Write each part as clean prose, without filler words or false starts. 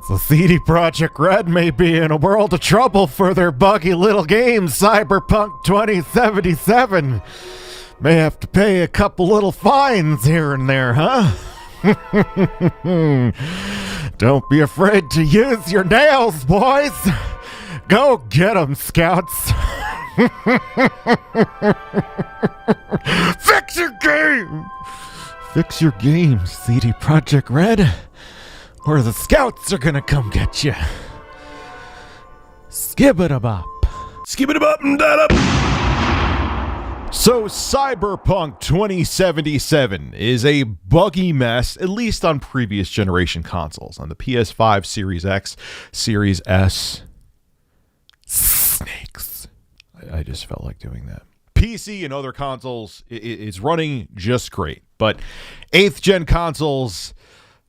So CD Projekt Red may be in a world of trouble for their buggy little game, Cyberpunk 2077. May have to pay a couple little fines here and there, huh? Don't be afraid to use your nails, boys. Go get 'em, scouts. Fix your game! Fix your game, CD Projekt Red, or the scouts are gonna come get you. Skibidi-bop. Skibidi-bop and da-da. So Cyberpunk 2077 is a buggy mess, at least on previous generation consoles, on the PS5, Series X, Series S. Snakes. I just felt like doing that. PC and other consoles, it's running just great. But 8th gen consoles,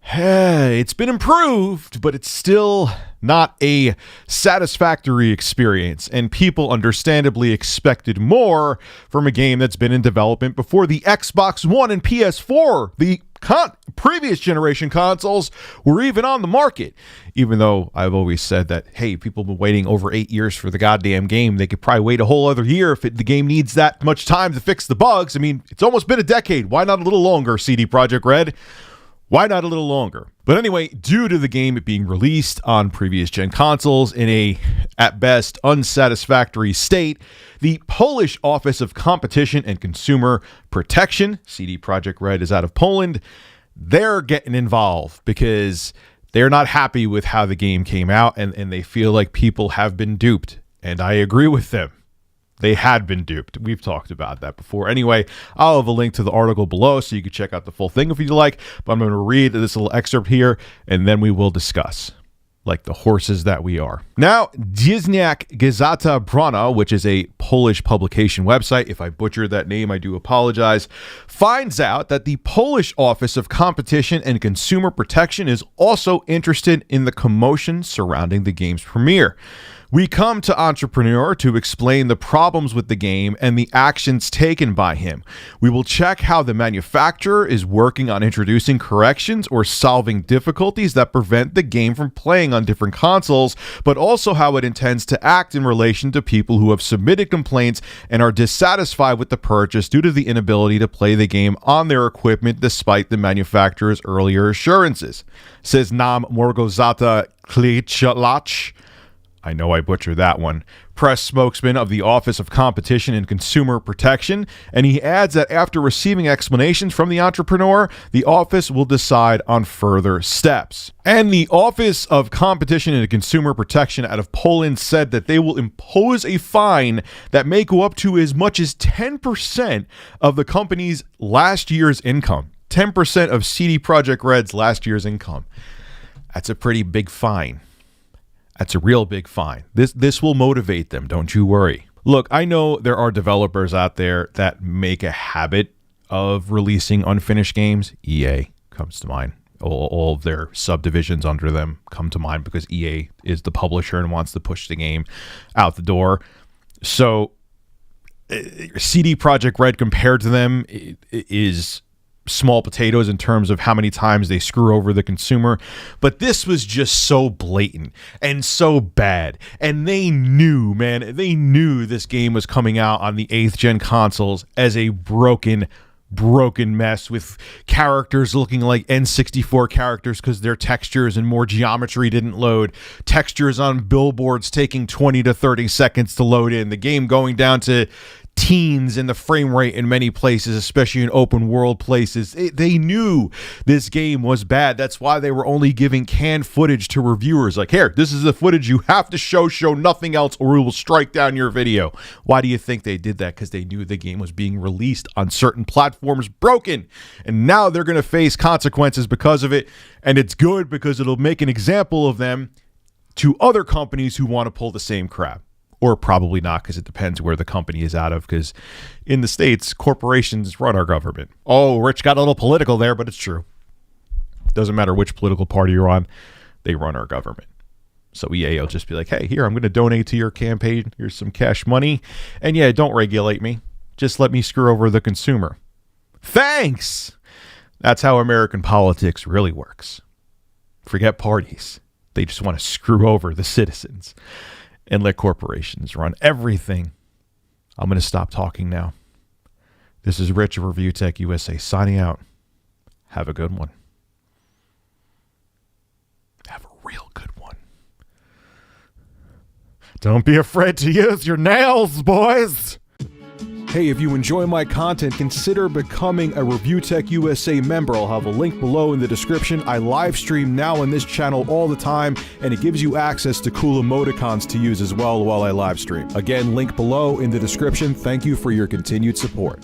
it's been improved, but it's still not a satisfactory experience. And people understandably expected more from a game that's been in development before the Xbox One and PS4. The previous generation consoles were even on the market. Even though I've always said that, hey, people have been waiting over 8 years for the goddamn game. They could probably wait a whole other year if the game needs that much time to fix the bugs. I mean, it's almost been a decade. Why not a little longer, CD Projekt Red? Why not a little longer? But anyway, due to the game being released on previous gen consoles in a, at best, unsatisfactory state, the Polish Office of Competition and Consumer Protection, CD Projekt Red is out of Poland, they're getting involved because they're not happy with how the game came out and they feel like people have been duped. And I agree with them. They had been duped. We've talked about that before. Anyway, I'll have a link to the article below so you can check out the full thing if you like. But I'm going to read this little excerpt here, and then we will discuss, like the horses that we are. Now, Dziennik Gazeta Prawna, which is a Polish publication website, if I butchered that name, I do apologize, finds out that the Polish Office of Competition and Consumer Protection is also interested in the commotion surrounding the game's premiere. We come to Entrepreneur to explain the problems with the game and the actions taken by him. We will check how the manufacturer is working on introducing corrections or solving difficulties that prevent the game from playing on different consoles, but also how it intends to act in relation to people who have submitted complaints and are dissatisfied with the purchase due to the inability to play the game on their equipment despite the manufacturer's earlier assurances. Says Nam Morgozata Klichalach. I know I butchered that one. Press spokesman of the Office of Competition and Consumer Protection, and he adds that after receiving explanations from the entrepreneur, the office will decide on further steps. And the Office of Competition and Consumer Protection out of Poland said that they will impose a fine that may go up to as much as 10% of the company's last year's income. 10% of CD Projekt Red's last year's income. That's a pretty big fine. That's a real big fine. This will motivate them, don't you worry. Look, I know there are developers out there that make a habit of releasing unfinished games. EA comes to mind. All of their subdivisions under them come to mind because EA is the publisher and wants to push the game out the door. So CD Projekt Red compared to them is small potatoes in terms of how many times they screw over the consumer, but this was just so blatant and so bad, and they knew this game was coming out on the 8th gen consoles as a broken mess with characters looking like N64 characters because their textures and more geometry didn't load, textures on billboards taking 20 to 30 seconds to load in, the game going down to teens in the frame rate in many places, especially in open world places. They knew this game was bad. That's why they were only giving canned footage to reviewers. Like, here, this is the footage you have to show nothing else or we will strike down your video. Why do you think they did that? Because they knew the game was being released on certain platforms broken. And now they're going to face consequences because of it. And it's good because it'll make an example of them to other companies who want to pull the same crap. Or probably not, because it depends where the company is out of, because in the States, corporations run our government. Oh, Rich got a little political there, but it's true. Doesn't matter which political party you're on, they run our government. So EA will just be like, hey, here, I'm going to donate to your campaign. Here's some cash money. And yeah, don't regulate me. Just let me screw over the consumer. Thanks! That's how American politics really works. Forget parties. They just want to screw over the citizens and let corporations run everything. I'm going to stop talking now. This is Rich of Review Tech USA signing out. Have a good one. Have a real good one. Don't be afraid to use your nails, boys. Hey, if you enjoy my content, consider becoming a Review Tech USA member. I'll have a link below in the description. I live stream now on this channel all the time, and it gives you access to cool emoticons to use as well while I live stream. Again, link below in the description. Thank you for your continued support.